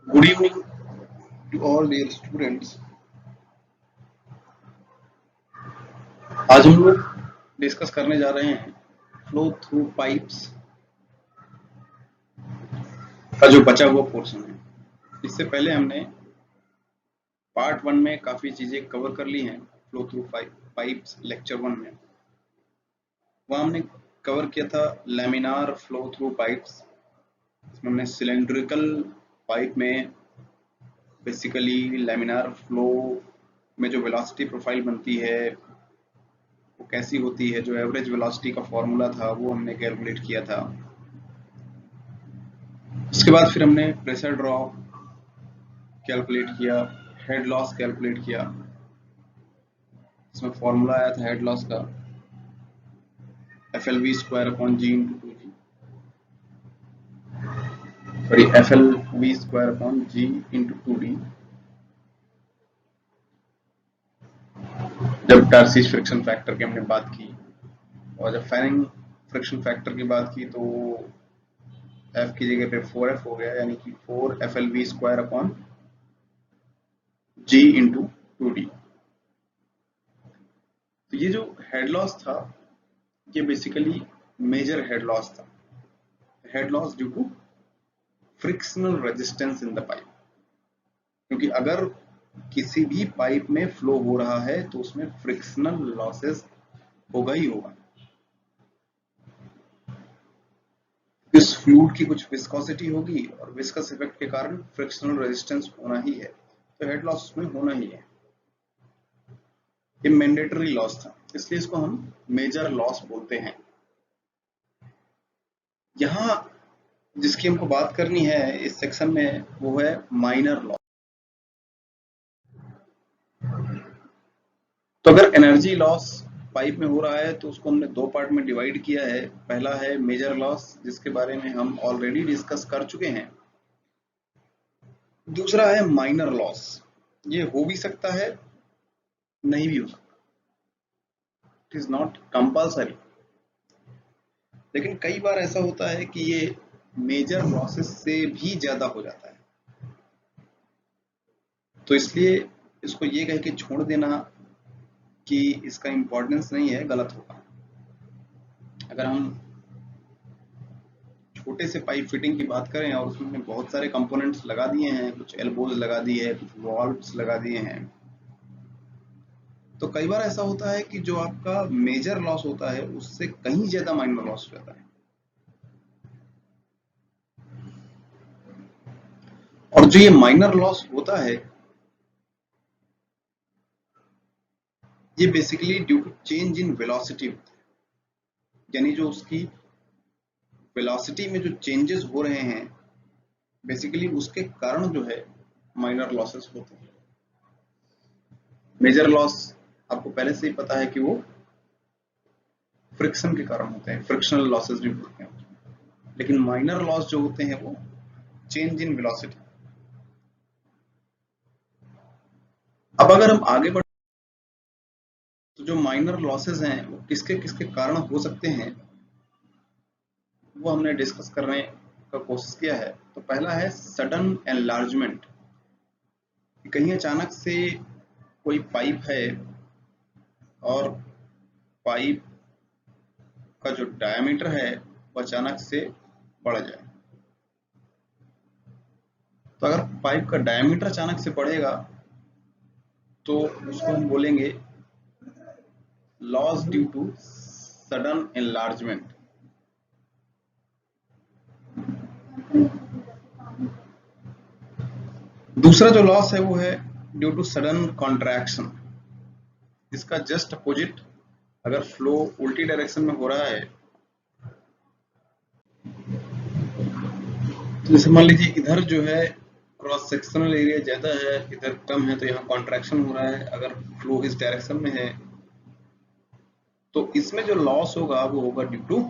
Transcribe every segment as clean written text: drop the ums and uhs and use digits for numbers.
Good evening to all dear students. आज हम लोग डिस्कस करने जा रहे हैं फ्लो थ्रू पाइप्स का जो बचा हुआ पोर्शन है। इससे पहले हमने पार्ट 1 में काफी चीजें कवर कर ली हैं। फ्लो थ्रू पाइप्स लेक्चर 1 में वहाँ हमने कवर किया था लैमिनार फ्लो थ्रू पाइप्स। इसमें हमने सिलेंड्रिकल पाइप में बेसिकली लैमिनार फ्लो में जो वेलोसिटी प्रोफाइल बनती है वो कैसी होती है, जो एवरेज वेलोसिटी का फॉर्मूला था वो हमने कैलकुलेट किया था। उसके बाद फिर हमने प्रेशर ड्रॉप कैलकुलेट किया, हेड लॉस कैलकुलेट किया। इसमें फॉर्मूला आया था हेड लॉस का FLV² / G/2G, सॉरी FLV²/G/2D। जब टर्सिस फ्रिक्शन फैक्टर की हमने बात की और जब फैनिंग फ्रिक्शन फैक्टर की बात की तो F की जगह पे 4F हो गया, यानी कि 4FLV²/G/2D। तो ये जो हेड लॉस था ये बेसिकली मेजर हेड लॉस था, head loss due to frictional resistance in the pipe. क्योंकि अगर किसी भी पाइप में फ्लो हो रहा है तो उसमें फ्रिक्शनल लॉसेस होगा ही होगा। इस फ्लूइड की कुछ विस्कोसिटी होगी और विस्कस इफेक्ट के कारण फ्रिक्शनल रेजिस्टेंस होना ही है, तो हेड लॉस उसमें होना ही है। ये मैंडेटरी लॉस था, इसलिए इसको हम मेजर लॉस बोलते हैं। यहां जिसकी हमको बात करनी है इस सेक्शन में वो है माइनर लॉस। तो अगर एनर्जी लॉस पाइप में हो रहा है तो उसको हमने दो पार्ट में डिवाइड किया है। पहला है मेजर लॉस, जिसके बारे में हम ऑलरेडी डिस्कस कर चुके हैं। दूसरा है माइनर लॉस, ये हो भी सकता है नहीं भी हो सकता, इट इज नॉट कंपल्सरी। लेकिन कई बार ऐसा होता है कि ये मेजर लॉसेस से भी ज्यादा हो जाता है, तो इसलिए इसको ये कह के छोड़ देना कि इसका इंपॉर्टेंस नहीं है गलत होगा। अगर हम छोटे से पाइप फिटिंग की बात करें और उसमें बहुत सारे कंपोनेंट्स लगा दिए हैं, कुछ एल्बोज लगा दिए हैं, कुछ वॉल्व्स लगा दिए हैं, तो कई बार ऐसा होता है कि जो आपका मेजर लॉस होता है उससे कहीं ज्यादा माइनर लॉस हो जाता है। और जो ये माइनर लॉस होता है ये basically due to change in velocity होता है, यानी जो उसकी वेलोसिटी में जो चेंजेस हो रहे हैं बेसिकली उसके कारण जो है माइनर लॉसेस होते हैं। मेजर लॉस आपको पहले से ही पता है कि वो फ्रिक्शन के कारण होते हैं, फ्रिक्शनल लॉसेस भी होते हैं। लेकिन माइनर लॉस जो होते हैं वो चेंज इन वेलोसिटी। अब अगर हम आगे बढ़े तो जो माइनर लॉसेस हैं वो किसके किसके कारण हो सकते हैं वो हमने डिस्कस करने का कोशिश किया है। तो पहला है सडन एनलार्जमेंट। कहीं अचानक से कोई पाइप है और पाइप का जो डायमीटर है वो अचानक से बढ़ जाए। तो अगर पाइप का डायमीटर अचानक से बढ़ेगा तो उसको हम बोलेंगे loss due to sudden enlargement. दूसरा जो लॉस है वो है ड्यू टू सडन कॉन्ट्रैक्शन। इसका जस्ट अपोजिट, अगर फ्लो उल्टी डायरेक्शन में हो रहा है तो जैसे मान लीजिए इधर जो है क्रॉस सेक्शनल एरिया ज्यादा है, इधर कम है, तो यहाँ कॉन्ट्रैक्शन हो रहा है। अगर फ्लो इस डायरेक्शन में है तो इसमें जो लॉस होगा वो होगा due to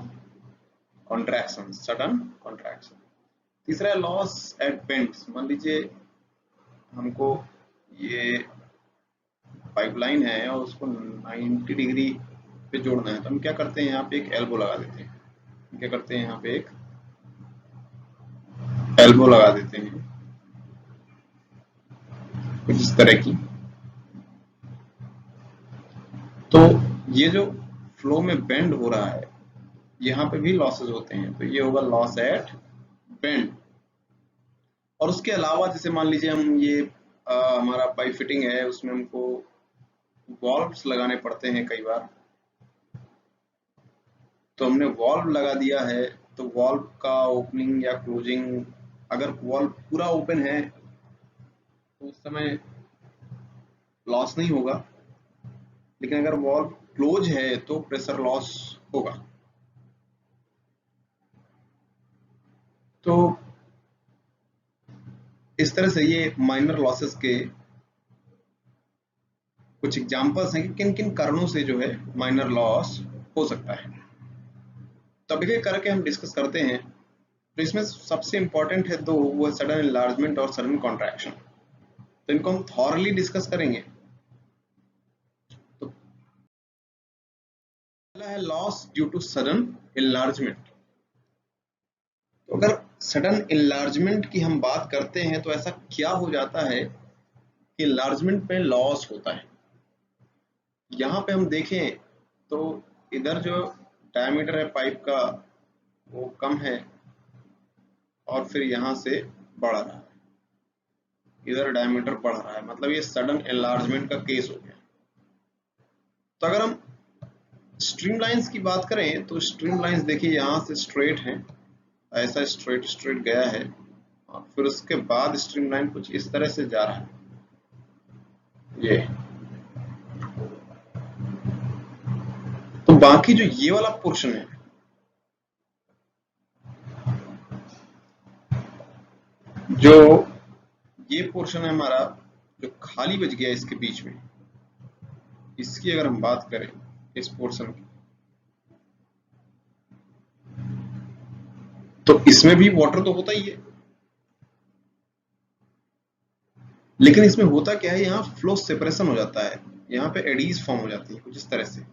contraction, sudden contraction. तीसरा है लॉस एट बेंड्स। मान लीजिए हमको ये पाइपलाइन है और उसको 90 डिग्री पे जोड़ना है, तो हम क्या करते हैं, यहाँ पे एक एल्बो लगा देते हैं। क्या करते हैं, यहाँ पे एक एल्बो लगा देते हैं। कुछ इस तरह की। तो ये जो फ्लो में बेंड हो रहा है, यहाँ पे भी लॉसेस होते हैं, तो ये होगा लॉस एट बेंड। और उसके अलावा जैसे मान लीजिए हम ये हमारा पाइप फिटिंग है, उसमें हमको वॉल्व्स लगाने पड़ते हैं कई बार। तो हमने वॉल्व लगा दिया है, तो वॉल्व का ओपनिंग या क्लोजिंग, अगर वॉल्व पूरा ओपन है तो उस समय लॉस नहीं होगा, लेकिन अगर वॉल्व क्लोज है तो प्रेशर लॉस होगा। तो इस तरह से ये माइनर लॉसेस के कुछ एग्जांपल्स हैं कि किन किन कारणों से जो है माइनर लॉस हो सकता है। तो अब ये करके हम डिस्कस करते हैं। तो इसमें सबसे इंपॉर्टेंट है दो, वो सडन एनलार्जमेंट और सडन कॉन्ट्रैक्शन। तो इनको हम थॉरली डिस्कस करेंगे। तो पहला है loss due to sudden enlargement. तो अगर सडन एनलार्जमेंट की हम बात करते हैं तो ऐसा क्या हो जाता है कि एनलार्जमेंट में लॉस होता है। यहाँ पे हम देखें तो इधर जो डायमीटर है पाइप का वो कम है और फिर यहाँ से बढ़ रहा है, इधर डायमीटर बढ़ रहा है, मतलब ये सडन एनलार्जमेंट का केस हो गया। तो अगर हम स्ट्रीमलाइंस की बात करें तो स्ट्रीमलाइंस देखिए यहाँ से स्ट्रेट है, ऐसा स्ट्रेट स्ट्रेट गया है और फिर उसके बाद स्ट्रीमलाइन कुछ इस तरह से जा रहा है, ये। तो बाकी जो ये वाला पोर्शन है, जो ये पोर्शन है हमारा, जो खाली बच गया इसके बीच में, इसकी अगर हम बात करें इस पोर्शन की, तो इसमें भी वाटर तो होता ही है, लेकिन इसमें होता क्या है, यहाँ फ्लो सेपरेशन हो जाता है, यहाँ पे एडीज फॉर्म हो जाती है कुछ इस तरह से।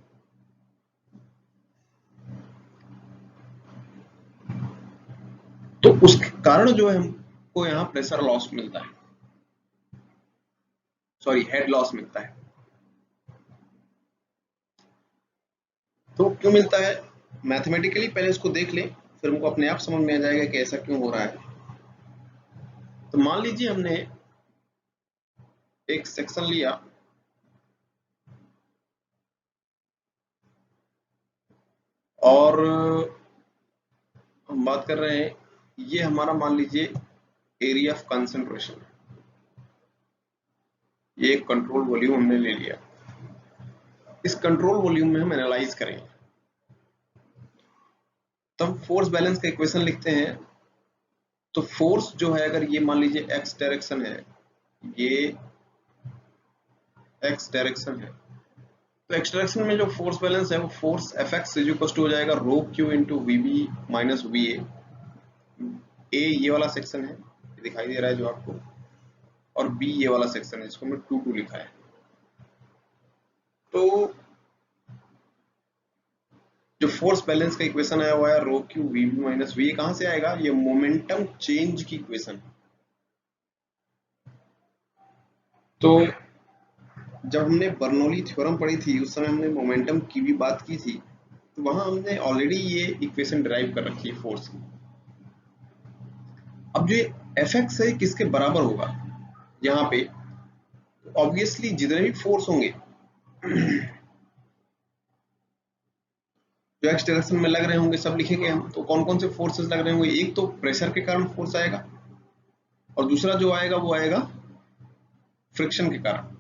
तो उसके कारण जो है हमको यहाँ प्रेशर लॉस मिलता है, सॉरी हेड लॉस मिलता है। तो क्यों मिलता है, मैथमेटिकली पहले इसको देख लें, फिर हमको अपने आप समझ में आ जाएगा कि ऐसा क्यों हो रहा है। तो मान लीजिए हमने एक सेक्शन लिया और हम बात कर रहे हैं, ये हमारा मान लीजिए एरिया ऑफ कंसंट्रेशन, ये एक कंट्रोल वॉल्यूम हमने ले लिया। इस कंट्रोल वॉल्यूम में हम एनालाइज करेंगे, तो हम फोर्स बैलेंस का इक्वेशन लिखते हैं। तो फोर्स जो है, अगर ये मान लीजिए एक्स डायरेक्शन है, ये एक्स डायरेक्शन है, तो एक्स डायरेक्शन में जो फोर्स बैलेंस है वो force F X is equal to हो जाएगा rho Q into V B minus V A. ये वाला सेक्शन है, ये दिखाई दे रहा है जो आपको, और बी ये वाला सेक्शन है जिसको हमने 2 लिखा है। तो जो फोर्स बैलेंस का इक्वेशन आया हुआ है rho Q V B minus V, कहां से आएगा, ये मोमेंटम चेंज की इक्वेशन। तो जब हमने बर्नौली थ्योरम पढ़ी थी उस समय हमने मोमेंटम की भी बात की थी, तो वहां हमने ऑलरेडी ये इक्वेशन ड्राइव कर रखी है फोर्स की। अब जो एफ एक्स है किसके बराबर होगा, यहाँ पे ऑब्वियसली जितने भी फोर्स होंगे जो एक्स डायरेक्शन में लग रहे होंगे सब लिखेंगे हम। तो कौन कौन से फोर्सेस लग रहे होंगे, एक तो प्रेशर के कारण फोर्स आएगा, और दूसरा जो आएगा वो आएगा फ्रिक्शन के कारण।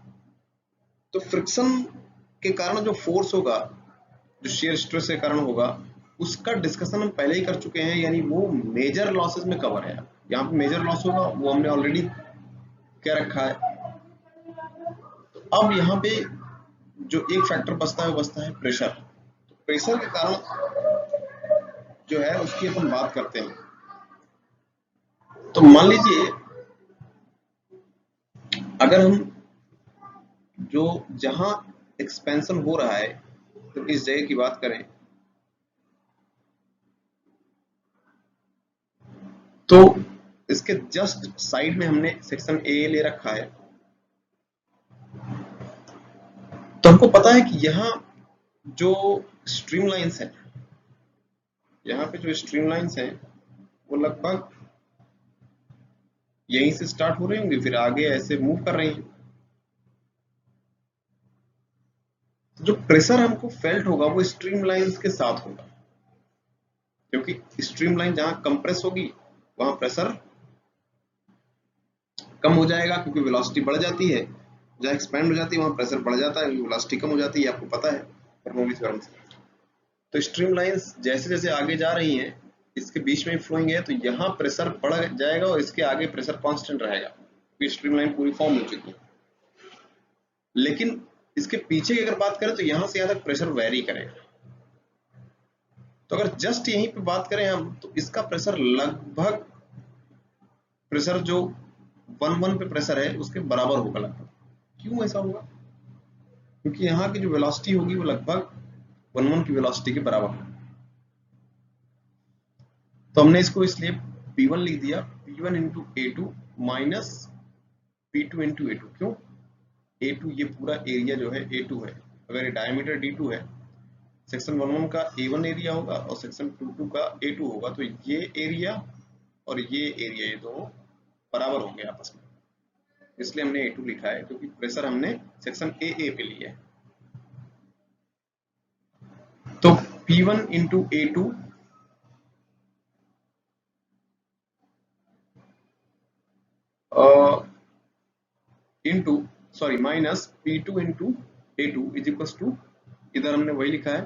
तो फ्रिक्शन के कारण जो फोर्स होगा, जो शेयर स्ट्रेस के कारण होगा, उसका डिस्कशन हम पहले ही कर चुके हैं, यानी वो मेजर लॉसेस में कवर है। यहाँ पे मेजर लॉस होगा वो हमने ऑलरेडी क्या रखा है। तो अब यहाँ पे जो एक फैक्टर बचता है वो बचता है प्रेशर। तो प्रेशर के कारण जो है उसकी अपन बात करते हैं। तो मान लीजिए अगर हम जो जहां एक्सपेंशन हो रहा है तो इस जगह की बात करें, तो इसके जस्ट साइड में हमने सेक्शन ए ले रखा है, तो हमको पता है कि यहाँ जो स्ट्रीम लाइंस है, यहाँ पे जो स्ट्रीम लाइंस है वो लगभग यहीं से स्टार्ट हो रही होंगी, फिर आगे ऐसे मूव कर रही हैं। तो जो प्रेशर हमको फेल्ट होगा वो स्ट्रीम लाइंस के साथ होगा, क्योंकि स्ट्रीम लाइन जहां कंप्रेस होगी वहां प्रेशर कम हो जाएगा, क्योंकि वेलोसिटी बढ़ जाती है। जहां एक्सपैंड हो जाती है वहां प्रेशर बढ़ जाता है, वेलोसिटी कम हो जाती है, आपको पता है बर्नौली थ्योरम से। तो स्ट्रीम लाइंस जैसे जैसे आगे जा रही हैं, इसके बीच में फ्लोइंग है, तो यहाँ प्रेशर बढ़ जाएगा और इसके आगे प्रेशर कांस्टेंट रहेगा, क्योंकि स्ट्रीम लाइन पूरी फॉर्म हो चुकी है। लेकिन इसके पीछे की अगर बात करें तो यहाँ से यहाँ तक प्रेशर वेरी करेगा। तो अगर जस्ट यहीं पे बात करें हम, तो इसका प्रेशर लगभग प्रेशर जो 1 पे प्रेशर है उसके बराबर होगा लगभग। क्यों ऐसा होगा? क्योंकि यहाँ की जो वेलोसिटी होगी वो लगभग 1 की वेलोसिटी के बराबर होगी। तो हमने इसको इसलिए P1 लिख दिया, P1 into A2 minus P2 into A2। क्यों? A2 ये पूरा एरिया जो है A2 है। अगर ये डायमीटर D2 है, सेक्शन 1 का A1 एरिया होगा और सेक्शन 2 का A2 होगा, तो ये एरिया और ये एरिया ये दोनों बराबर होंगे आपस में, इसलिए हमने A2 लिखा है, क्योंकि प्रेशर हमने सेक्शन AA पे लिया है। तो P1 into A2 into sorry minus P2 into A2 is equal to, इधर हमने वही लिखा है,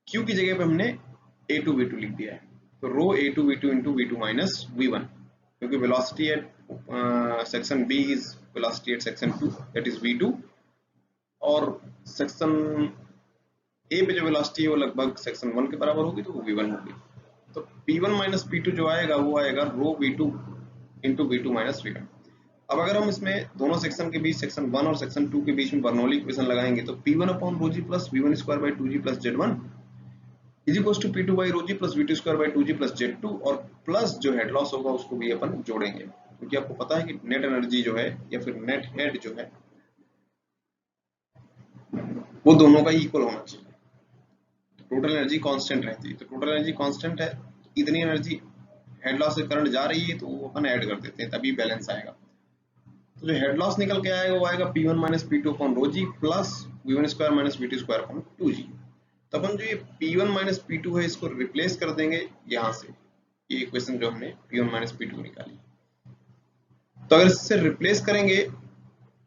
Q की जगह पे हमने A2 V2 लिख दिया है। तो रो A2 V2 into V2 minus V1, क्योंकि velocity at section B is velocity at section 2 that is V2, और सेक्शन A पे जो वेलोसिटी है वो लगभग सेक्शन 1 के बराबर होगी, तो वो V1 होगी। तो P1 माइनस P2 जो आएगा वो आएगा रो V2 into V2 minus V1। अब अगर हम इसमें दोनों सेक्शन के बीच, सेक्शन 1 और सेक्शन 2 के बीच में बर्नौली इक्वेशन लगाएंगे, तो P1 upon rho ji plus V1 square by 2G plus Z1 is equal to P2 by rho ji plus V2 square by 2G plus Z2, और प्लस जो head loss होगा उसको भी अपन जोड़ेंगे, क्योंकि आपको पता है कि नेट एनर्जी जो है या फिर नेट हेड जो है वो दोनों का इक्वल होना चाहिए। टोटल एनर्जी कांस्टेंट रहती है, तो टोटल एनर्जी कांस्टेंट है, इतनी एनर्जी हेड लॉस से करंट जा रही है, तो वो अपन ऐड कर देते हैं, तभी बैलेंस आएगा। तो जो हेड लॉस निकल के आएगा वो आएगा P1 minus P2 upon rho जी plus V1 square minus V2 square upon 2G। तो अपन जो ये P1 माइनस P2 है इसको रिप्लेस कर देंगे यहाँ से, ये इक्वेशन जो हमने P1 माइनस P2 निकाली। तो अगर इससे रिप्लेस करेंगे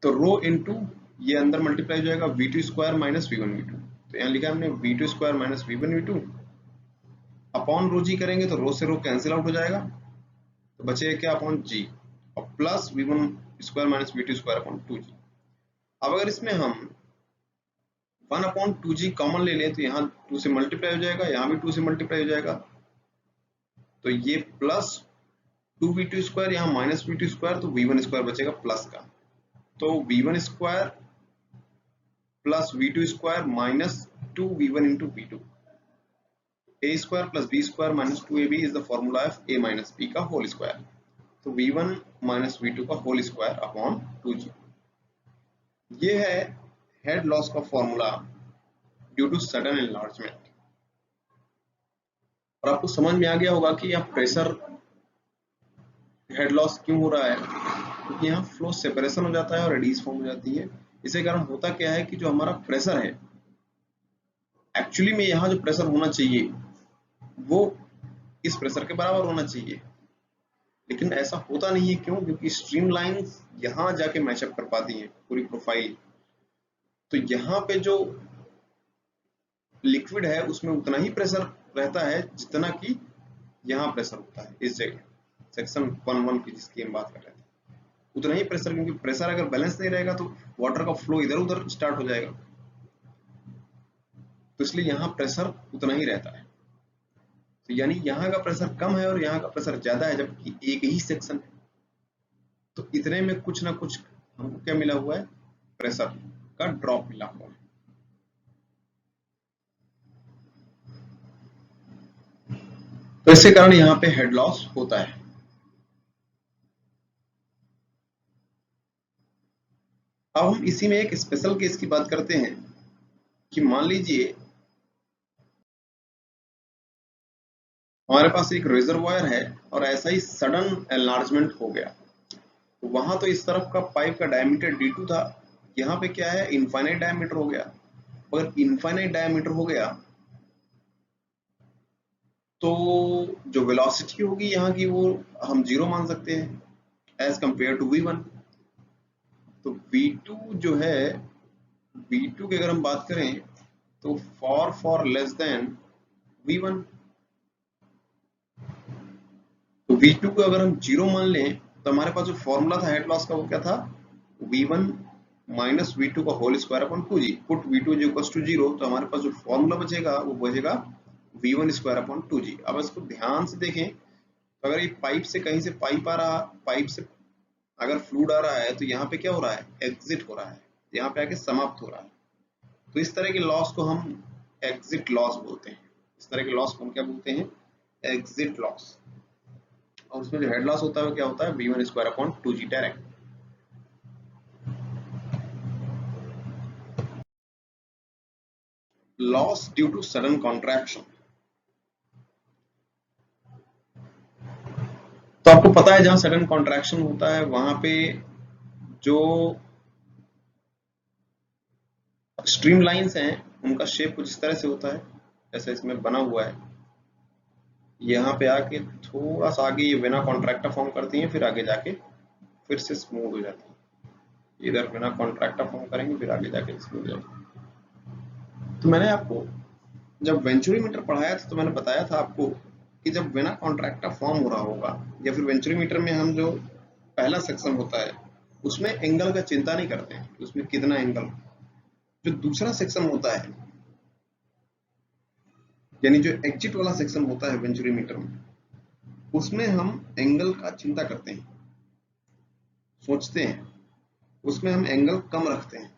तो रो इंटू ये अंदर मल्टीप्लाई हो जाएगा V2 square minus V1 V2। तो यहाँ लिखा हमने V2 square minus V1 V2 upon rho G करेंगे तो रो से रो कैंसिल आउट हो जाएगा, तो बचेगा क्या अपॉन G, और plus V1 square minus V2 square upon 2G। अब अगर इसमें हम 1 अपॉन 2G कॉमन ले लें तो यहाँ 2 से मल्टीप्लाई हो जाएगा, यहाँ भी 2 से मल्टीप्लाई हो जाएगा, तो ये प्लस 2V2 स्क्वायर, यहाँ माइनस V2 स्क्वायर, तो V1 स्क्वायर बचेगा प्लस का, तो V1 square plus V2 square minus 2V1 into V2, A square plus B square minus 2AB is the formula of A minus B का whole square, तो V1 minus V2 का whole square upon 2G। ये है head loss का formula due to sudden enlargement. और आपको समझ में आ गया होगा कि यहाँ प्रेशर हेड लॉस क्यों हो रहा है, क्योंकि यहाँ फ्लो सेपरेशन हो जाता है और रेडियस फॉर्म हो जाती है। इसके कारण होता क्या है कि जो हमारा प्रेशर है, एक्चुअली में यहाँ जो प्रेशर होना चाहिए वो इस प्रेशर के बराबर होना चाहिए, लेकिन ऐसा होता नहीं है। क्यों? क्योंकि स्ट्रीम लाइंस यहाँ जाके मैचअप कर पाती हैं पूरी प्रोफाइल, तो यहाँ पे जो लिक्विड है उसमें उतना ही प्रेशर रहता है जितना कि यहाँ प्रेशर होता है इस जगह, सेक्शन 1 की जिसकी हम बात कर रहे थे, उतना ही प्रेशर, क्योंकि प्रेशर अगर बैलेंस नहीं रहेगा तो वाटर का फ्लो इधर उधर स्टार्ट हो जाएगा, तो इसलिए यहाँ प्रेशर उतना ही रहता है। तो यानी यहाँ का प्रेशर कम है और यहाँ का प्रेशर ज्यादा है, जबकि एक ही सेक्शन है, तो इतने में कुछ ना कुछ हमको क्या मिला हुआ है, प्रेशर का ड्रॉप मिला हुआ है। तो इसके कारण यहाँ पे हेड लॉस होता है। अब हम इसी में एक स्पेशल केस की बात करते हैं कि मान लीजिए हमारे पास एक रिजर्वायर है और ऐसा ही सडन एनलार्जमेंट हो गया, तो वहां तो इस तरफ का पाइप का डायमीटर d2 था, यहाँ पे क्या है, इनफाइनाइट डायमीटर हो गया। अगर इनफाइनाइट डायमीटर हो गया तो जो वेलोसिटी होगी यहाँ की वो हम जीरो मान सकते हैं एज कंपेयर टू v1। तो v2 जो है, v2 की अगर हम बात करें तो फॉर लेस देन v1। तो v2 को अगर हम जीरो मान लें तो हमारे पास जो फॉर्मूला था हेड लॉस का वो क्या था, v1 माइनस v2 का whole square upon 2g। Put v2 is equal to zero, तो हमारे पास जो फॉर्मूला बचेगा वो बचेगा v1 स्क्वायर अपॉन 2g। अब इसको ध्यान से देखें, तो अगर ये पाइप से कहीं से पाइप आ रहा, पाइप से अगर फ्लूइड आ रहा है तो यहाँ पे क्या हो रहा है, एग्जिट हो रहा है, यहाँ पे आके समाप्त हो रहा है। तो इस तरह के लॉस को हम एग्जिट लॉस बोलते हैं। इस तरह के लॉस को हम क्या बोलते हैं, एग्जिट लॉस। और उसमें जो हेड लॉस होता है वो क्या होता है, v1 square upon 2g direct. Loss due to sudden contraction. तो आपको पता है जहां सडन कॉन्ट्रैक्शन होता है वहां पे जो स्ट्रीम लाइंस हैं उनका शेप कुछ इस तरह से होता है, जैसे इसमें बना हुआ है। यहाँ पे आके थोड़ा सा आगे ये वेना कॉन्ट्रैक्टा फॉर्म करती हैं, फिर आगे जाके फिर से स्मूथ हो जाती है। इधर वेना कॉन्ट्रैक्टा फॉर्म करेंगे, फिर आगे जाके स्मूथ हो जाती है। तो मैंने आपको जब वेंचुरीमीटर पढ़ाया था तो मैंने बताया था आपको कि जब वेना कॉन्ट्रैक्टा फॉर्म हो रहा होगा या फिर वेंचुरीमीटर में हम जो पहला सेक्शन होता है उसमें एंगल का चिंता नहीं करते हैं, उसमें कितना एंगल। जो दूसरा सेक्शन होता है यानी जो एग्जिट वाला सेक्शन होता है वेंचुरीमीटर में, उसमें हम एंगल का चिंता करते हैं, सोचते हैं, उसमें हम एंगल कम रखते हैं,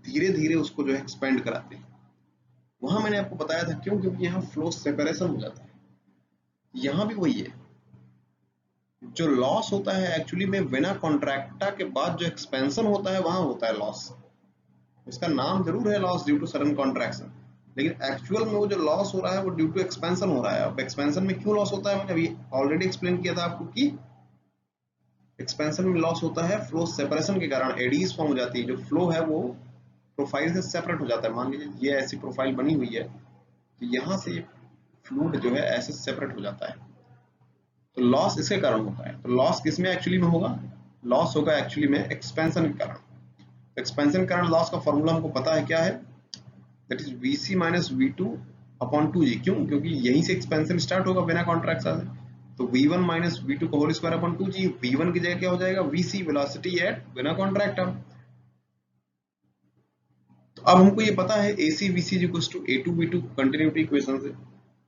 धीरे धीरे उसको जो है एक्सपेंड कराते हैं। वहां मैंने आपको बताया था क्यों, क्योंकि यहाँ फ्लो सेपरेशन हो जाता है। यहाँ भी वही है, जो लॉस होता है एक्चुअली में वेना कॉन्ट्रैक्टा के बाद जो एक्सपेंशन होता है वहां होता है लॉस। उसका नाम जरूर है loss due to sudden contraction, लेकिन एक्चुअल में वो जो लॉस हो रहा है वो ड्यू टू एक्सपेंशन हो रहा है। अब एक्सपेंशन में क्यों लॉस होता है मैंने अभी ऑलरेडी एक्सप्लेन किया था आपको कि एक्सपेंशन में लॉस होता है फ्लो सेपरेशन के कारण, एडीज फॉर्म हो जाती है, जो फ्लो है वो प्रोफाइल से सेपरेट हो जाता है। मान लीजिए ये ऐसी प्रोफाइल बनी हुई है, तो यहाँ से फ्लूइड जो है ऐसे सेपरेट हो जाता है, तो लॉस इसके कारण होता है। तो लॉस किस में एक्चुअली में होगा, लॉस होगा एक्चुअली में एक्सपेंशन के कारण। एक्सपेंशन के कारण लॉस का फॉर्मूला हमको पता है क्या है, that is VC minus v2 upon 2g। क्यों, क्योंकि यहीं से एक्सपेंशन स्टार्ट होगा बिना कॉन्ट्रैक्शन से। तो v1 माइनस v2 का whole square upon 2g, v1 की जगह क्या हो जाएगा, vc velocity at vena contracta. तो अब हमको ये पता है AC VC equals to A2 V2 continuity equation से।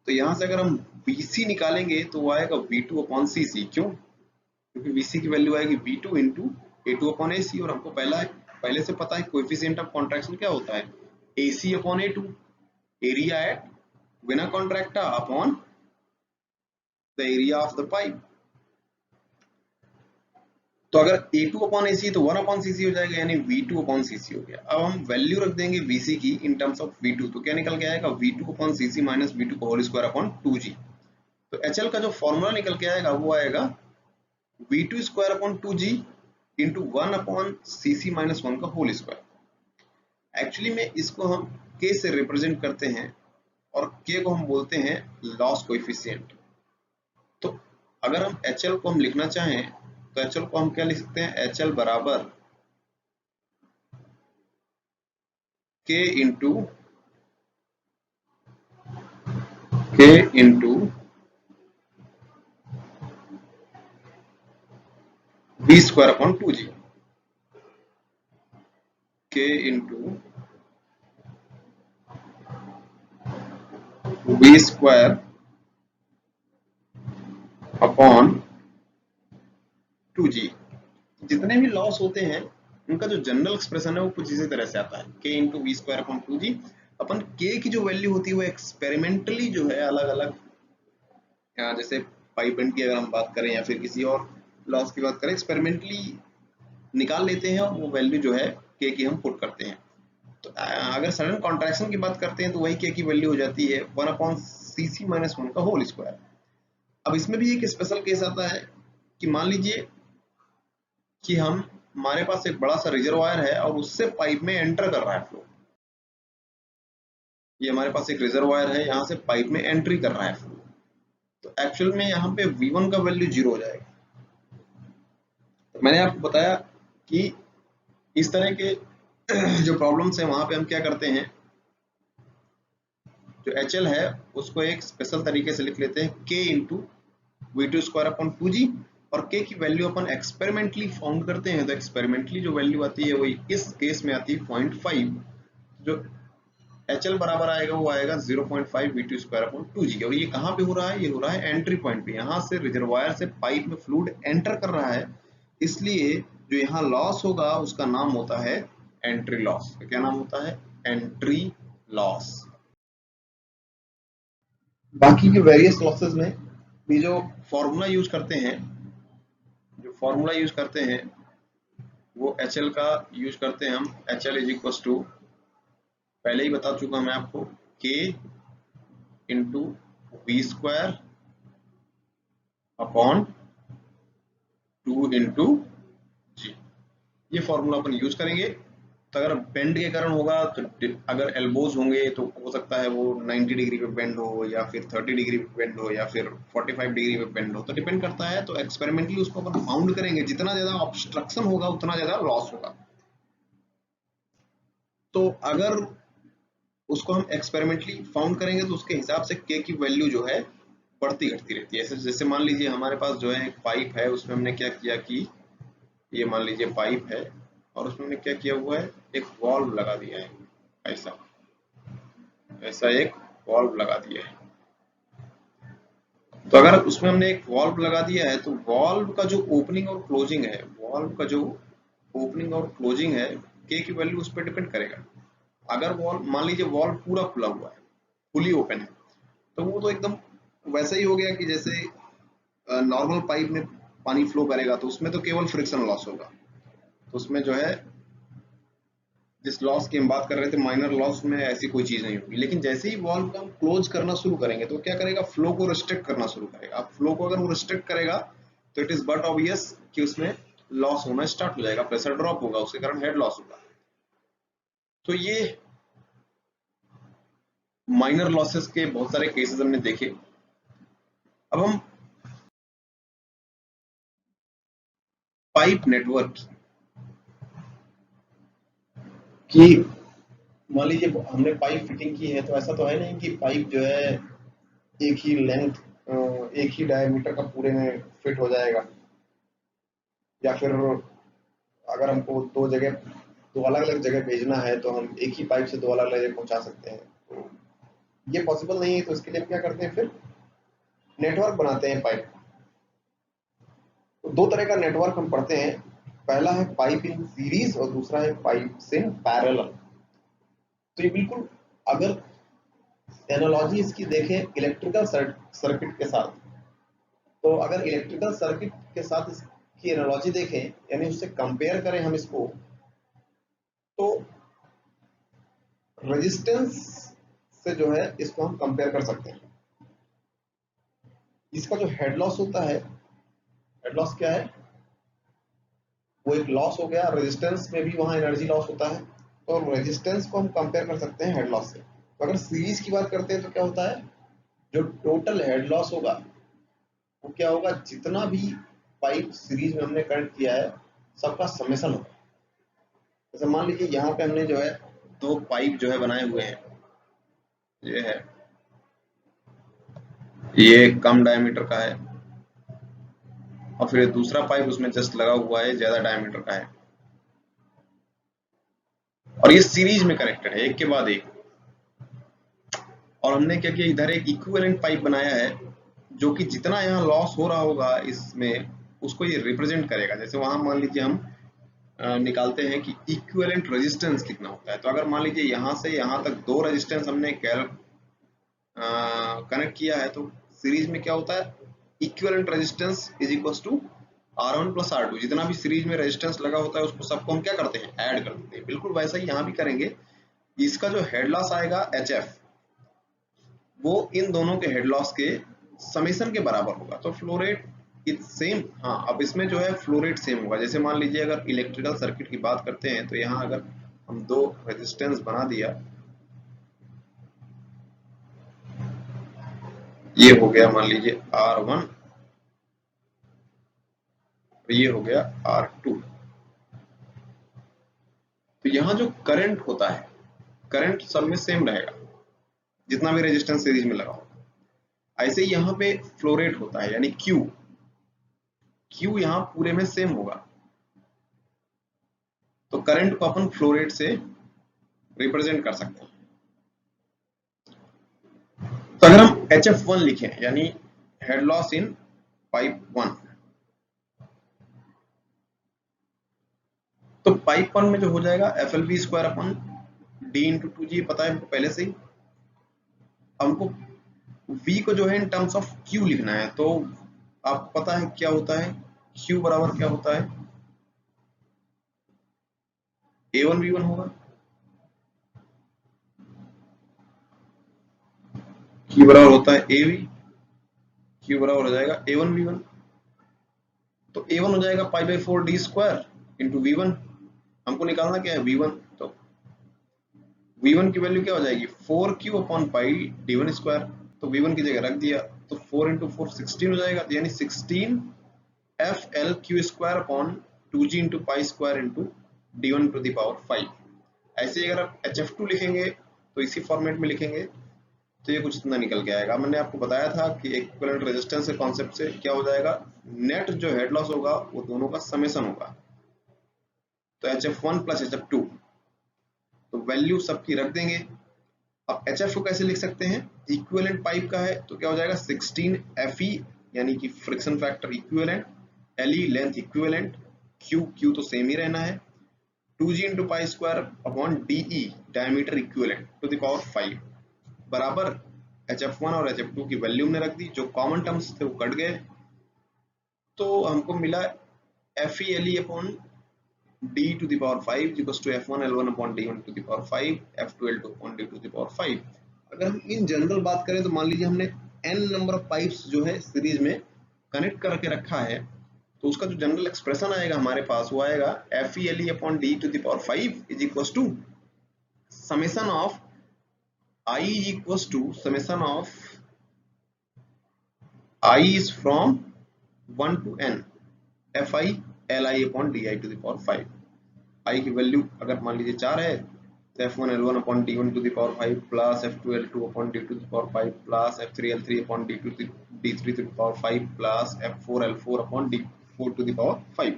तो यहाँ से अगर हम VC निकालेंगे तो वो आएगा V2 अपॉन CC। क्यों, क्योंकि VC की वैल्यू आएगी V2 into A2 upon AC, और हमको पहले से पता है कोएफिशिएंट ऑफ कॉन्ट्रैक्शन क्या होता है, AC upon A2, area at vena contracta upon the area of the pipe. तो अगर A2 अपॉन AC तो 1 अपॉन CC हो जाएगा, यानी V2 अपॉन CC हो गया। अब हम वैल्यू रख देंगे VC की इन टर्म्स ऑफ V2, तो क्या निकल के आएगा, V2 upon CC minus V2 का होल स्क्वायर अपॉन 2G। तो HL का जो फॉर्मूला निकल के आएगा वो आएगा V2 square upon 2G into 1 upon CC minus 1 का होल स्क्वायर। एक्चुअली में इसको हम K से रिप्रेजेंट करते हैं और K को हम बोलते हैं लॉस कोएफिशिएंट। तो अगर हम HL को हम लिखना चाहें तो HL को हम क्या लिख सकते हैं, HL बराबर K into V square upon 2G, K into V square upon 2G। जितने भी लॉस होते हैं उनका जो जनरल एक्सप्रेशन है वो कुछ इसी तरह से आता है, K into V square upon 2G। अपन K की जो वैल्यू होती है वो एक्सपेरिमेंटली जो है अलग अलग, जैसे पाइप बेंड की अगर हम बात करें या फिर किसी और लॉस की बात करें, एक्सपेरिमेंटली निकाल लेते हैं और वो वैल्यू जो है K की हम पुट करते हैं। तो अगर सडन कॉन्ट्रैक्शन की बात करते हैं तो वही के की वैल्यू हो जाती है 1/cc-1 का होल स्क्वायर। अब इसमें भी एक स्पेशल केस आता है कि मान लीजिए कि हमारे पास एक बड़ा सा रिजर्वायर है और उससे पाइप में एंटर कर रहा है फ्लो। ये हमारे पास एक रिजर्वायर है, यहाँ से पाइप में एंट्री कर रहा है फ्लो, तो एक्चुअल में यहाँ पे V1 का वैल्यू 0 हो जाएगा। तो मैंने आपको बताया कि इस तरह के जो प्रॉब्लम्स है वहां पे हम क्या करते हैं, जो HL है उसको एक स्पेशल तरीके से लिख लेते हैं K इंटू V2² और K की वैल्यू अपन एक्सपेरिमेंटली फाउंड करते हैं, तो एक्सपेरिमेंटली जो वैल्यू आती है वही इस केस में आती है 0.5, जो HL बराबर आएगा वो आएगा 0.5 V2²/2G। और ये कहाँ पे हो रहा है, ये हो रहा है एंट्री पॉइंट पे, यहाँ से रिजर्वायर से पाइप में फ्लूइड एंटर कर रहा है, इसलिए जो यहाँ लॉस होगा उसका नाम होता है एंट्री लॉस। क्या नाम होता है, एंट्री लॉस। बाकी के वेरियस लॉसेस में भी जो फॉर्मूला यूज करते हैं, वो HL का यूज करते हैं हम। HL इज इक्वल टू, पहले ही बता चुका मैं आपको, K into V²/2 into G। ये फॉर्मूला अपन यूज करेंगे। तो अगर बेंड के कारण होगा तो अगर एल्बोज होंगे तो हो सकता है वो 90 डिग्री पे बेंड हो, या फिर 30 डिग्री पे बेंड हो, या फिर 45 डिग्री पे बेंड हो, तो डिपेंड करता है। तो एक्सपेरिमेंटली उसको अपन फाउंड करेंगे, जितना ज्यादा ऑब्स्ट्रक्शन होगा उतना ज्यादा लॉस होगा। तो अगर उसको हम एक्सपेरिमेंटली फाउंड करेंगे तो उसके हिसाब से के की वैल्यू जो है बढ़ती घटती रहती है। जैसे मान लीजिए हमारे पास जो है एक पाइप है, उसमें हमने क्या किया कि ये मान लीजिए पाइप है और उसमें हमने क्या किया हुआ है, एक वाल्व लगा दिया है, ऐसा एक वाल्व लगा दिया है। तो अगर उसमें हमने एक वाल्व लगा दिया है तो वाल्व का जो ओपनिंग और क्लोजिंग है, के की वैल्यू उस पर डिपेंड करेगा। अगर वाल्व मान लीजिए वाल्व पूरा खुला हुआ है, फुली ओपन है, तो वो तो एकदम वैसा ही हो गया कि जैसे नॉर्मल पाइप में पानी फ्लो करेगा, तो उसमें तो केवल फ्रिक्शन लॉस होगा। तो उसमें जो है जिस लॉस की हम बात कर रहे थे, माइनर लॉस में ऐसी कोई चीज नहीं होगी। लेकिन जैसे ही वाल्व को हम क्लोज करना शुरू करेंगे तो क्या करेगा, फ्लो को रिस्ट्रिक्ट करना शुरू करेगा। अब फ्लो को अगर वो रिस्ट्रिक्ट करेगा तो इट इज बट ऑब्वियस कि उसमें लॉस होना स्टार्ट हो जाएगा, प्रेशर ड्रॉप होगा, उसके कारण हेड लॉस होगा। तो ये माइनर लॉसेस के बहुत सारे केसेस हमने देखे। अब हम पाइप नेटवर्क की, मान लीजिए हमने पाइप फिटिंग की है, तो ऐसा तो है नहीं कि पाइप जो है एक ही लेंथ, एक ही डायमीटर का पूरे में फिट हो जाएगा, या फिर अगर हमको दो अलग अलग जगह भेजना है तो हम एक ही पाइप से दो अलग अलग जगह पहुंचा सकते हैं, तो ये पॉसिबल नहीं है। तो इसके लिए क्या करते हैं, फिर नेटवर्क बनाते हैं पाइप। तो दो तरह का नेटवर्क हम पढ़ते हैं, पहला है पाइप इन सीरीज और दूसरा है पाइप्स इन पैरेलल। तो ये बिल्कुल, अगर एनालॉजी इसकी देखें इलेक्ट्रिकल सर्किट के साथ, तो अगर इलेक्ट्रिकल सर्किट के साथ इसकी एनालॉजी देखें, यानी उससे कंपेयर करें हम इसको, तो रेजिस्टेंस से जो है इसको हम कंपेयर कर सकते हैं। इसका जो हेड लॉस होता है, हेड लॉस क्या है, वो एक लॉस हो गया। रेजिस्टेंस में भी वहां एनर्जी लॉस होता है, तो रेजिस्टेंस को हम कंपेयर कर सकते हैं हेड लॉस से। तो अगर सीरीज की बात करते हैं तो क्या होता है, जो टोटल हेड लॉस होगा वो क्या होगा, जितना भी पाइप सीरीज में हमने कनेक्ट किया है सबका समेशन होगा। जैसे मान लीजिए यहाँ पे हमने जो है दो पाइप जो है बनाए हुए हैं, ये है, ये कम डायमीटर का है और फिर दूसरा पाइप उसमें जस्ट लगा हुआ है, ज्यादा डायमीटर का है, और ये सीरीज में कनेक्टेड है एक के बाद एक। और हमने क्या किया, इधर एक इक्विवेलेंट पाइप बनाया है जो कि जितना यहाँ लॉस हो रहा होगा इसमें, उसको ये रिप्रेजेंट करेगा। जैसे वहां मान लीजिए हम निकालते हैं कि इक्विवेलेंट रेजिस्टेंस कितना होता है, तो अगर मान लीजिए यहाँ से यहाँ तक दो रेजिस्टेंस हमने कनेक्ट किया है, तो सीरीज में क्या होता है, equivalent resistance is equal to R1 plus R2। जितना भी सीरीज में रेजिस्टेंस लगा होता है उसको सबको हम क्या करते हैं, ऐड कर देते हैं। बिल्कुल वैसा ही यहाँ भी करेंगे। इसका जो हेड लॉस आएगा HF, वो इन दोनों के हेड लॉस के समेशन के बराबर होगा। तो फ्लो रेट इज सेम। हाँ, अब इसमें जो है फ्लो रेट सेम होगा। जैसे मान लीजिए अगर इलेक्ट्रिकल सर्किट की बात करते हैं तो यहाँ अगर हम दो रेजिस्टेंस बना दिया, ये हो गया मान लीजिए R1, ये हो गया R2। तो यहाँ जो करंट होता है, करंट सब में सेम रहेगा जितना भी रेजिस्टेंस सीरीज में लगा होगा। ऐसे ही यहाँ पे फ्लो रेट होता है, यानी Q यहाँ पूरे में सेम होगा। तो करंट को अपन फ्लो रेट से रिप्रेजेंट कर सकते हैं। तो अगर हम HF1 लिखें, यानी हेड लॉस इन पाइप 1, तो पाइप 1 में जो हो जाएगा FLV² अपन D × 2G, पता है हमको पहले से ही। हमको V को जो है इन टर्म्स ऑफ Q लिखना है। तो आपको पता है क्या होता है, Q बराबर क्या होता है, A1V1 होगा। Q बराबर होता है AV, Q बराबर हो जाएगा A1V1। तो A1 हो जाएगा π/4D² इंटू V1। हमको निकालना क्या है, V1। तो V1 की वैल्यू क्या हो जाएगी, 4Q/πD1²। तो V1 की जगह रख दिया, तो 4 × 4 16 हो जाएगा, यानी 16 FLQ² 2G × π² D1⁵। ऐसे अगर आप HF2 लिखेंगे तो इसी फॉर्मेट में लिखेंगे तो ये कुछ इतना निकल के आएगा। मैंने आपको बताया था कि इक्विवेलेंट रेजिस्टेंस के कॉन्सेप्ट से क्या हो जाएगा, नेट जो हेड लॉस होगा वो दोनों का समेशन होगा। तो HF1 + HF2, तो वैल्यू सबकी रख देंगे। अब HF को कैसे लिख सकते हैं, इक्विवेलेंट पाइप का है तो क्या हो जाएगा 16 FE, यानी कि friction factor equivalent, LE length equivalent, Q तो सेम ही रहना है, 2G × π² DE डायमीटर इक्विवेलेंट ⁵ बराबर HF1 और HF2 की वैल्यू में रख दी। जो कॉमन टर्म्स थे वो कट गए, तो हमको मिला FeLE/D⁵ F1L1/D1⁵ F2L2/D2⁵। अगर हम इन जनरल बात करें तो मान लीजिए हमने n नंबर ऑफ पाइप्स जो है सीरीज में कनेक्ट करके रखा है, तो उसका जो जनरल एक्सप्रेशन आएगा हमारे पास वो आएगा FeLE/D⁵ summation of I is from 1 to n FiLi/Di⁵। I की वैल्यू अगर मान लीजिए 4 है तो F1L1/D1⁵ plus F2L2/D2⁵ plus F3L3/D3⁵ plus F4L4/D4⁵।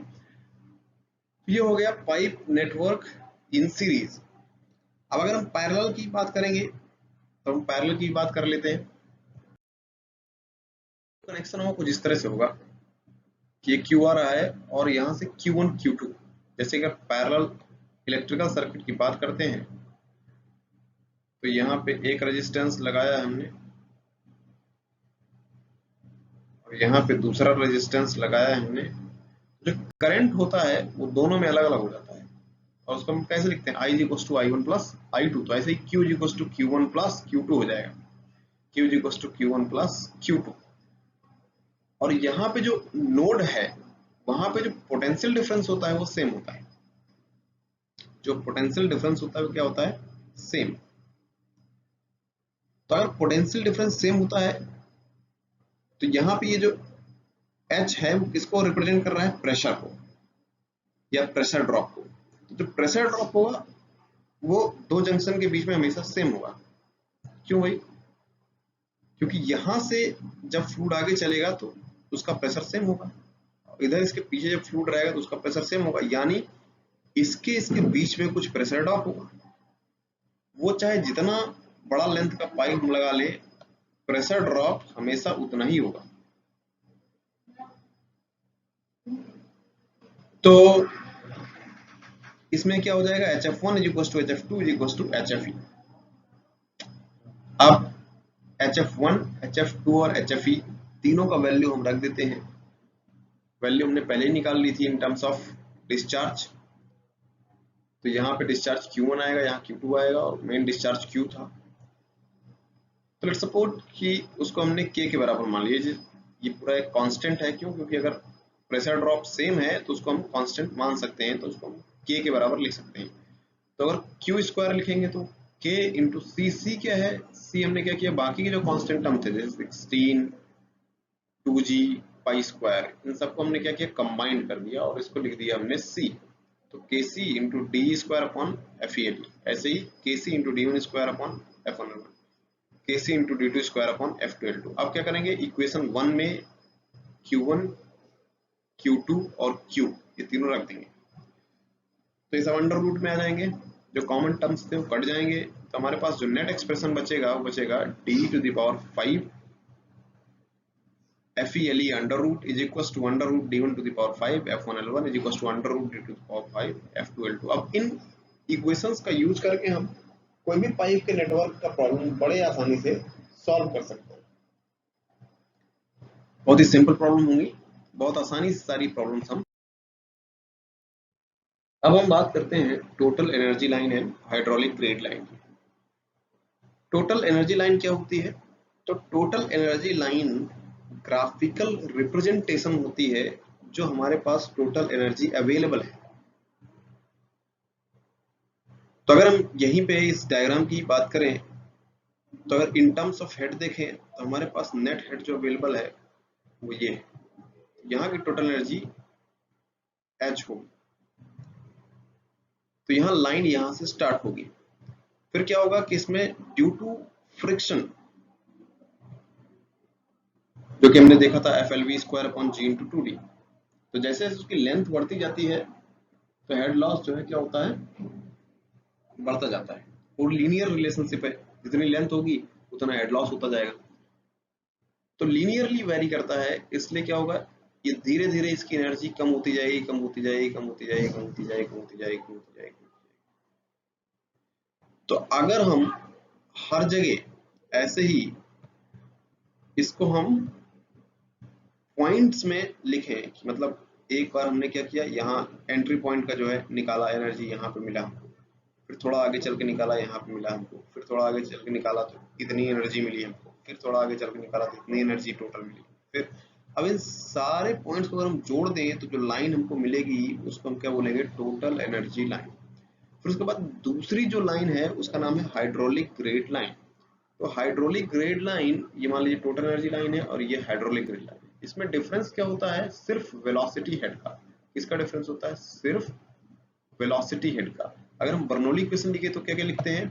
ये हो गया पाइप नेटवर्क इन सीरीज। अब अगर हम पैरेलल की बात करेंगे तो हम पैरेलल की बात कर लेते हैं। कनेक्शन हो कुछ इस तरह से होगा कि ये Q आ रहा है और यहाँ से Q1 Q2। जैसे अगर पैरेलल इलेक्ट्रिकल सर्किट की बात करते हैं तो यहाँ पे एक रेजिस्टेंस लगाया हमने और यहाँ पे दूसरा रेजिस्टेंस लगाया हमने। जो करंट होता है वो दोनों में अलग अलग हो जाता है और उसको हम कैसे लिखते हैं, I = I1 + I2। तो ऐसे ही Q = Q1 + Q2 हो जाएगा, Q = Q1 + Q2। और यहाँ पे जो नोड है वहां पे जो पोटेंशियल डिफरेंस होता है वो सेम होता है। जो पोटेंशियल डिफरेंस होता है वो क्या होता है, सेम। तो अगर पोटेंशियल डिफरेंस सेम होता है तो यहाँ पे ये जो H है वो किसको रिप्रेजेंट कर रहा है, प्रेशर को या प्रेशर ड्रॉप को। तो जो प्रेशर ड्रॉप होगा वो दो जंक्शन के बीच में हमेशा सेम होगा। क्यों भाई, क्योंकि यहां से जब फ्लूइड आगे चलेगा तो उसका प्रेशर सेम होगा, इधर इसके पीछे जब फ्लूइड रहेगा तो उसका प्रेशर सेम होगा, यानी इसके बीच में कुछ प्रेशर ड्रॉप होगा। वो चाहे जितना बड़ा लेंथ का पाइप लगा ले, प्रेशर ड्रॉप हमेशा उतना ही होगा। तो इसमें क्या हो जाएगा, HF1 = HF2 = HFE। अब HF1, HF2 और HFE तीनों का वैल्यू हम रख देते हैं। वैल्यू हमने पहले ही निकाल ली थी इन टर्म्स ऑफ डिस्चार्ज। तो यहाँ पे डिस्चार्ज Q1 आएगा, यहाँ Q2 आएगा और मेन डिस्चार्ज Q था। तो लेट्स सपोज कि उसको हमने K के बराबर मान लिया। ये पूरा एक कांस्टेंट है, क्यों? क्योंकि अगर प्रेशर ड्रॉप सेम है तो उसको हम कांस्टेंट मान सकते हैं, तो उसको हम K के बराबर लिख सकते हैं। तो अगर Q स्क्वायर लिखेंगे तो K इंटू C क्या है? C हमने क्या किया, बाकी के जो कांस्टेंट टर्म थे जैसे 16, 2G, पाई स्क्वायर, इन सबको हमने क्या किया, कंबाइन कर दिया और इसको लिख दिया हमने C। तो KC into D square upon FEL, ऐसे ही KC into D1 square upon F1L1, KC into D2 square upon F2L2। अब क्या करेंगे, इक्वेशन 1 में Q1, Q2 और Q ये तीनों रख देंगे, तो ये सब अंडर रूट में आ जाएंगे, जो कॉमन टर्म्स थे वो कट जाएंगे। तो हमारे पास जो नेट एक्सप्रेशन बचेगा वो बचेगा D⁵ FELE under root is equal to under root D1⁵ F1L1 is equal to under root D2⁵ F2L2। अब इन इक्वेशंस का यूज करके हम कोई भी पाइप के नेटवर्क का प्रॉब्लम बड़े आसानी से सॉल्व कर सकते हैं। बहुत ही सिंपल प्रॉब्लम होंगी, बहुत आसानी से सारी प्रॉब्लम्स हम। अब हम बात करते हैं total energy line and hydraulic grade line की। टोटल एनर्जी लाइन क्या होती है? तो total energy line graphical representation होती है जो हमारे पास टोटल एनर्जी अवेलेबल है। तो अगर हम यहीं पे इस डायग्राम की बात करें, तो अगर इन टर्म्स ऑफ हेड देखें तो हमारे पास नेट हेड जो अवेलेबल है वो ये है। यहाँ की टोटल एनर्जी H होगी, तो यहाँ लाइन यहाँ से स्टार्ट होगी। फिर क्या होगा कि इसमें ड्यू टू फ्रिक्शन, जो कि हमने देखा था FLV square upon G into 2D, तो जैसे जैसे उसकी लेंथ बढ़ती जाती है तो हेड लॉस जो है क्या होता है, बढ़ता जाता है। और लीनियर रिलेशनशिप है, जितनी लेंथ होगी उतना हेड लॉस होता जाएगा। तो लीनियरली वेरी करता है, इसलिए क्या होगा, ये धीरे धीरे इसकी एनर्जी कम होती जाएगी, कम होती जाएगी, कम होती जाएगी, कम होती जाएगी, कम होती जाएगी, कम होती जाएगी। तो अगर हम हर जगह ऐसे ही इसको हम पॉइंट्स में लिखें, मतलब एक बार हमने क्या किया, यहाँ एंट्री पॉइंट का जो है निकाला, एनर्जी यहाँ पे मिला हमको, फिर थोड़ा आगे चल के निकाला, यहाँ पे मिला हमको, फिर थोड़ा आगे चल के निकाला तो इतनी एनर्जी मिली हमको, फिर थोड़ा आगे चल के निकाला तो इतनी एनर्जी टोटल मिली। फिर अब इन सारे पॉइंट्स को अगर हम जोड़ दें तो जो लाइन हमको मिलेगी उसको हम क्या बोलेंगे, टोटल एनर्जी लाइन। फिर उसके बाद दूसरी जो लाइन है उसका नाम है हाइड्रोलिक ग्रेड लाइन। तो हाइड्रोलिक ग्रेड लाइन, ये मान लीजिए टोटल एनर्जी लाइन है और ये हाइड्रोलिक ग्रेड लाइन। इसमें डिफरेंस क्या होता है, सिर्फ वेलोसिटी हेड का। इसका डिफरेंस होता है सिर्फ वेलोसिटी हेड का। अगर हम बर्नौली इक्वेशन लिखे तो क्या क्या लिखते हैं,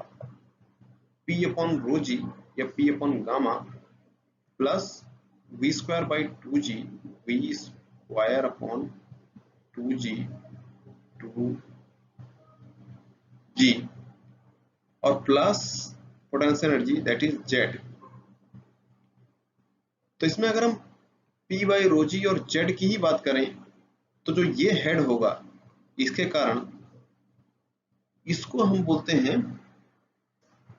P अपॉन रो जी या P upon gamma plus V square by 2G, V square upon 2G 2G और plus potential energy that is Z। तो इसमें अगर हम P बाई रो जी और Z की ही बात करें तो जो ये हेड होगा, इसके कारण इसको हम बोलते हैं,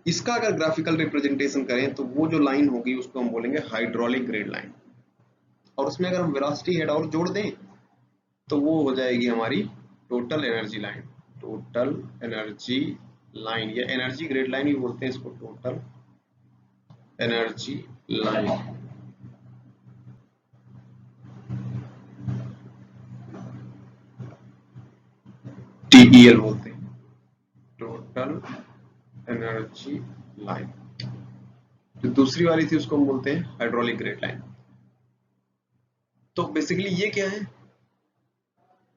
इसका अगर ग्राफिकल रिप्रेजेंटेशन करें तो वो जो लाइन होगी उसको हम बोलेंगे हाइड्रोलिक ग्रेड लाइन। और उसमें अगर हम वेलोसिटी हेड और जोड़ दें तो वो हो जाएगी हमारी total energy line. Total energy line या एनर्जी ग्रेड लाइन भी बोलते हैं इसको, टोटल एनर्जी लाइन। TEL बोलते हैं, टोटल एनर्जी लाइन। जो दूसरी वाली थी उसको हम बोलते हैं हाइड्रोलिक ग्रेड लाइन। तो बेसिकली ये क्या है,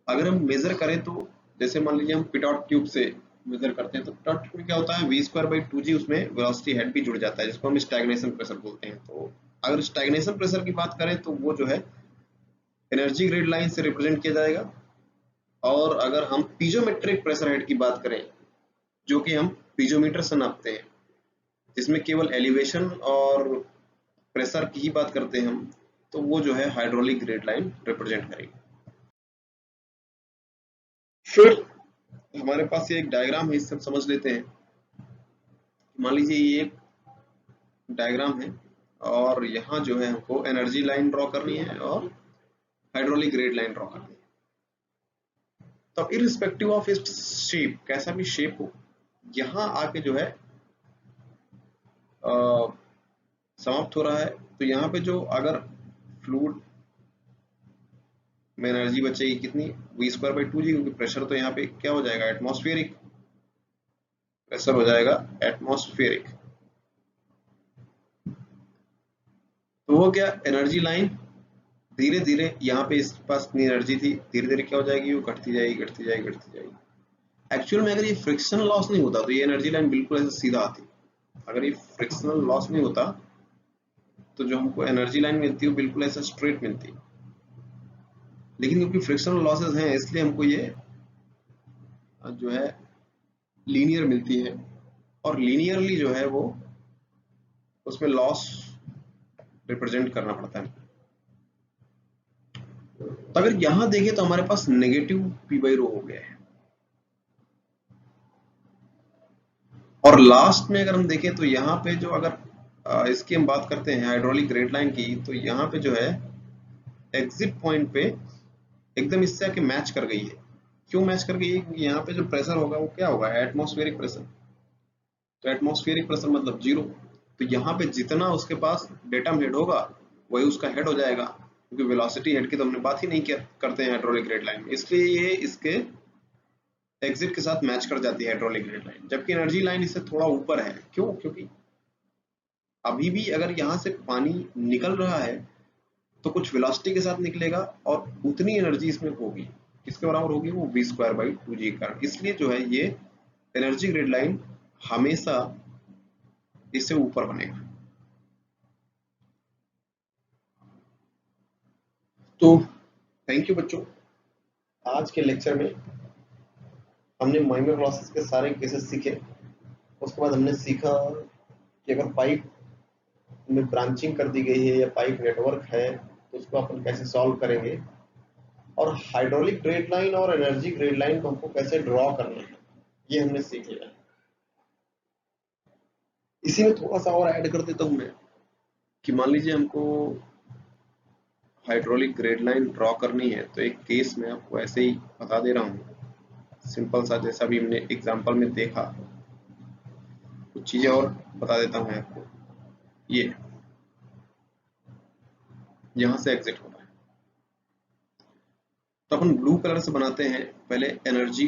अगर हम मेजर करें तो जैसे मान लीजिए हम पिटॉट ट्यूब से मेजर करते हैं तो पिटॉट ट्यूब में क्या होता है, V स्क्वायर बाई 2G, उसमें वेलोसिटी हेड भी जुड़ जाता है जिसको हम स्टैग्नेशन प्रेशर बोलते हैं। तो अगर स्टैग्नेशन प्रेशर की बात करें तो वो जो है एनर्जी ग्रेड लाइन से रिप्रेजेंट किया जाएगा। और अगर हम पीजोमेट्रिक प्रेशर हेड की बात करें, जो कि हम पीजोमीटर से नापते हैं, जिसमें केवल एलिवेशन और प्रेशर की ही बात करते हैं हम, तो वो जो है हाइड्रोलिक ग्रेड लाइन रिप्रेजेंट करेगी। फिर हमारे पास ये एक डायग्राम है, इससे हम समझ लेते हैं। मान लीजिए ये एक डायग्राम है और यहाँ जो है हमको एनर्जी लाइन ड्रॉ करनी है और हाइड्रोलिक ग्रेड लाइन ड्रॉ करनी है। तो अब इरिस्पेक्टिव ऑफ इट्स शेप, कैसा भी शेप हो, यहां आके जो है समाप्त हो रहा है। तो यहाँ पे जो अगर फ्लूइड में एनर्जी बचेगी कितनी, v²/2g, क्योंकि प्रेशर तो यहाँ पे क्या हो जाएगा, एटमॉस्फेरिक प्रेशर हो जाएगा, एटमॉस्फेरिक। तो वो क्या, एनर्जी लाइन धीरे धीरे यहाँ पे इसके पास इतनी एनर्जी थी, धीरे धीरे क्या हो जाएगी, वो घटती जाएगी घटती जाएगी घटती जाएगी। एक्चुअल में अगर ये फ्रिक्शन लॉस नहीं होता तो ये एनर्जी लाइन बिल्कुल ऐसे सीधा आती। अगर ये फ्रिक्शनल लॉस नहीं होता तो जो हमको एनर्जी लाइन मिलती है वो बिल्कुल ऐसा स्ट्रेट मिलती है, लेकिन क्योंकि फ्रिक्शनल लॉसेस हैं इसलिए हमको ये जो है लीनियर मिलती है, और लीनियरली जो है वो उसमें लॉस रिप्रेजेंट करना पड़ता है। तो अगर यहां देखें तो हमारे पास नेगेटिव p/ρ हो गया है, और लास्ट में अगर हम देखें तो यहाँ पे जो अगर इसकी हम बात करते हैं हाइड्रोलिक रेट लाइन की, तो यहाँ पे जो है एग्जिट पॉइंट पे एकदम इससे आके मैच कर गई है। क्यों मैच कर गई है, क्योंकि यहाँ पे जो प्रेशर होगा वो क्या होगा, एटमॉस्फेरिक प्रेशर। तो एटमॉस्फेरिक प्रेशर मतलब 0। तो यहाँ पे जितना उसके पास डेटम हेड होगा वही उसका हेड हो जाएगा, क्योंकि वेलोसिटी हेड की तो हमने बात ही नहीं करते हैं हाइड्रोलिक रेट लाइन में, इसलिए ये इसके एग्जिट के साथ मैच कर जाती है हाइड्रोलिक रेट लाइन। जबकि एनर्जी लाइन इससे थोड़ा ऊपर है, क्यों, क्योंकि अभी भी अगर यहाँ से पानी निकल रहा है तो कुछ वेलोसिटी के साथ निकलेगा, और उतनी एनर्जी इसमें होगी, किसके बराबर होगी, वो v²/2g के कारण। इसलिए जो है ये एनर्जी ग्रिड लाइन हमेशा इससे ऊपर बनेगा। तो थैंक यू बच्चों, आज के लेक्चर में हमने माइनर लॉसेस के सारे केसेस सीखे। उसके बाद हमने सीखा कि अगर पाइप में ब्रांचिंग कर दी गई है या पाइप नेटवर्क है तो उसको अपन कैसे सॉल्व करेंगे, और हाइड्रोलिक ग्रेड लाइन और एनर्जी ग्रेड लाइन को हमको कैसे ड्रॉ करना है, ये हमने सीख लिया। इसी में थोड़ा सा और ऐड कर देता हूं मैं कि मान लीजिए हमको हाइड्रोलिक ग्रेड लाइन ड्रॉ करनी है, तो एक केस में आपको ऐसे ही बता दे रहा हूँ सिंपल सा, जैसा भी हमने एग्जांपल में देखा। कुछ चीजें और बता देता हूँ मैं आपको। ये यहां से एग्जिट होना है तो अपन ब्लू कलर से बनाते हैं पहले एनर्जी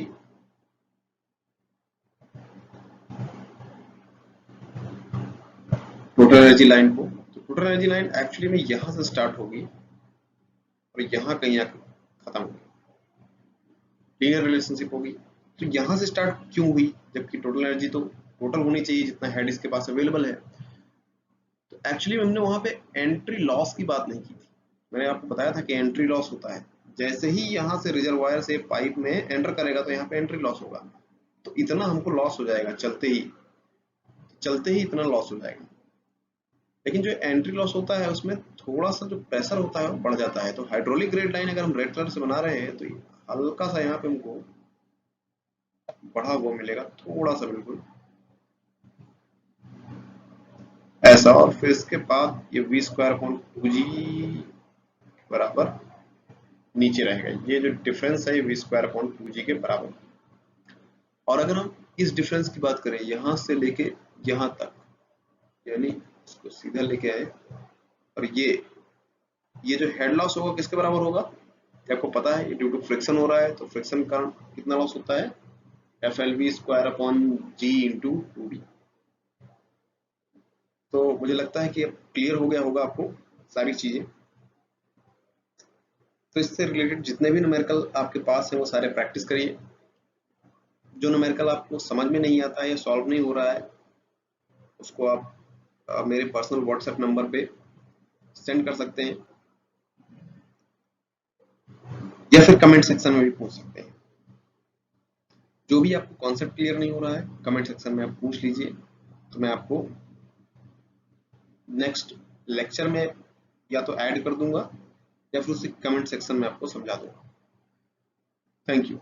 टोटल एनर्जी लाइन को। तो टोटल एनर्जी लाइन एक्चुअली में यहां से स्टार्ट होगी और यहां कहीं आकर खत्म होगी, लीनियर रिलेशनशिप होगी। तो यहां से स्टार्ट क्यों हुई, जबकि टोटल एनर्जी तो टोटल होनी चाहिए जितना हेड इसके पास अवेलेबल है। तो एक्चुअली हमने वहां पे एंट्री लॉस की बात नहीं की थी। मैंने आपको बताया था कि एंट्री लॉस होता है, जैसे ही यहां से रिजर्वायर से पाइप में एंटर करेगा तो यहाँ पे एंट्री लॉस होगा, तो इतना हमको लॉस हो जाएगा चलते ही इतना लॉस हो जाएगा। लेकिन जो एंट्री लॉस होता है उसमें थोड़ा सा जो प्रेशर होता है वो बढ़ जाता है। तो हाइड्रोलिक ग्रेड लाइन अगर हम रेड कलर से बना रहे हैं तो हल्का सा यहाँ पे हमको बढ़ा हुआ मिलेगा, थोड़ा सा बिल्कुल ऐसा, और फिर इसके बाद ये v²/2g बराबर नीचे रहेगा। ये जो डिफरेंस है ये v²/2g के बराबर। और अगर हम इस डिफरेंस की बात करें यहां से लेके यहां तक, यानी इसको सीधा लेके आए, और ये जो हेड लॉस होगा किसके बराबर होगा, आपको पता है, ये ड्यू टू फ्रिक्शन हो रहा है, तो फ्रिक्शन का कितना लॉस होता है, FLV²/g × 2d। तो मुझे लगता है कि अब क्लियर हो गया होगा आपको सारी चीजें। तो इससे रिलेटेड जितने भी न्यूमेरिकल आपके पास है वो सारे प्रैक्टिस करिए। जो न्यूमेरिकल आपको समझ में नहीं आता है या सॉल्व नहीं हो रहा है उसको आप मेरे पर्सनल व्हाट्सएप नंबर पे सेंड कर सकते हैं, या फिर कमेंट सेक्शन में भी पूछ सकते हैं। जो भी आपको कॉन्सेप्ट क्लियर नहीं हो रहा है कमेंट सेक्शन में आप पूछ लीजिए, तो मैं आपको नेक्स्ट लेक्चर में या तो ऐड कर दूंगा या फिर उसी कमेंट सेक्शन में आपको समझा दूंगा। Thank you.